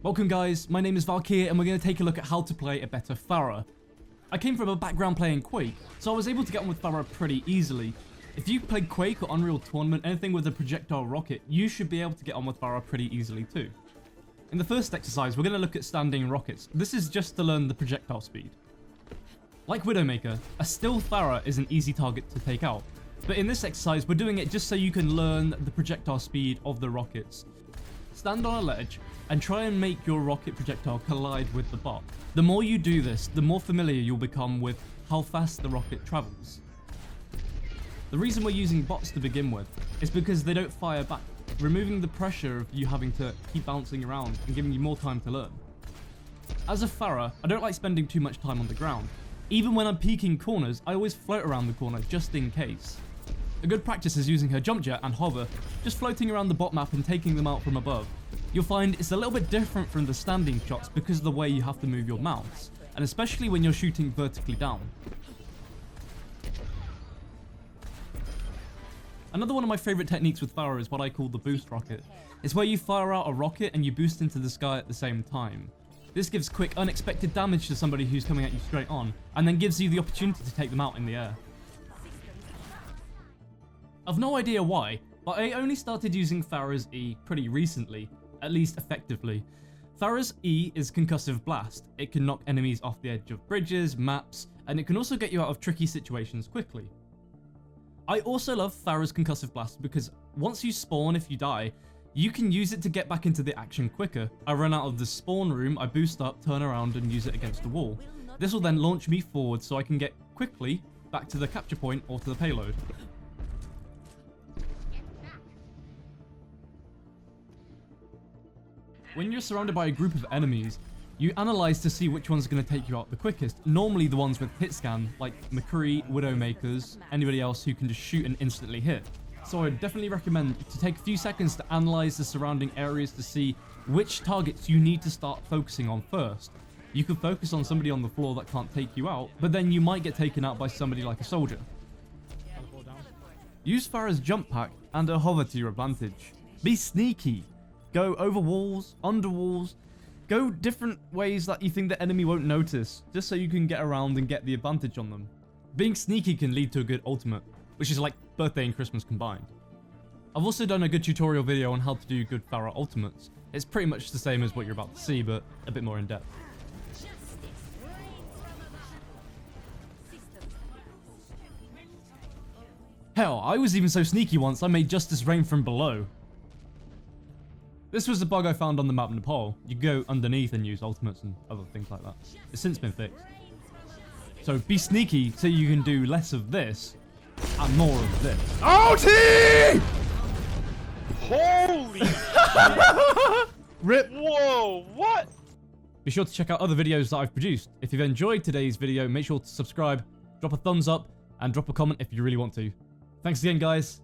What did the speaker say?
Welcome guys, my name is Valkia and we're going to take a look at how to play a better Pharah. I came from a background playing Quake, so I was able to get on with Pharah pretty easily. If you played Quake or Unreal Tournament, anything with a projectile rocket, you should be able to get on with Pharah pretty easily too. In the first exercise, we're going to look at standing rockets. This is just to learn the projectile speed. Like Widowmaker, a still Pharah is an easy target to take out. But in this exercise, we're doing it just so you can learn the projectile speed of the rockets. Stand on a ledge and try and make your rocket projectile collide with the bot. The more you do this, the more familiar you'll become with how fast the rocket travels. The reason we're using bots to begin with is because they don't fire back, removing the pressure of you having to keep bouncing around and giving you more time to learn. As a Pharah, I don't like spending too much time on the ground. Even when I'm peeking corners, I always float around the corner just in case. A good practice is using her jump jet and hover, just floating around the bot map and taking them out from above. You'll find it's a little bit different from the standing shots because of the way you have to move your mouse, and especially when you're shooting vertically down. Another one of my favourite techniques with Pharah is what I call the boost rocket. It's where you fire out a rocket and you boost into the sky at the same time. This gives quick, unexpected damage to somebody who's coming at you straight on, and then gives you the opportunity to take them out in the air. I've no idea why, but I only started using Pharah's E pretty recently, at least effectively. Pharah's E is Concussive Blast. It can knock enemies off the edge of bridges, maps, and it can also get you out of tricky situations quickly. I also love Pharah's Concussive Blast because once you spawn, if you die, you can use it to get back into the action quicker. I run out of the spawn room, I boost up, turn around and use it against the wall. This will then launch me forward so I can get quickly back to the capture point or to the payload. When you're surrounded by a group of enemies, you analyze to see which one's going to take you out the quickest. Normally the ones with hit scan, like McCree, Widowmakers, anybody else who can just shoot and instantly hit. So I definitely recommend to take a few seconds to analyze the surrounding areas to see which targets you need to start focusing on first. You can focus on somebody on the floor that can't take you out, but then you might get taken out by somebody like a soldier. Use Pharah's jump pack and her hover to your advantage. Be sneaky. Go over walls, under walls, go different ways that you think the enemy won't notice, just so you can get around and get the advantage on them. Being sneaky can lead to a good ultimate, which is like birthday and Christmas combined. I've also done a good tutorial video on how to do good Pharah ultimates. It's pretty much the same as what you're about to see, but a bit more in depth. Hell, I was even so sneaky once I made Justice rain from below. This was a bug I found on the map Nepal. You go underneath and use ultimates and other things like that. It's since been fixed. So be sneaky so you can do less of this and more of this. OT! Holy Rip! Whoa, what? Be sure to check out other videos that I've produced. If you've enjoyed today's video, make sure to subscribe, drop a thumbs up, and drop a comment if you really want to. Thanks again, guys.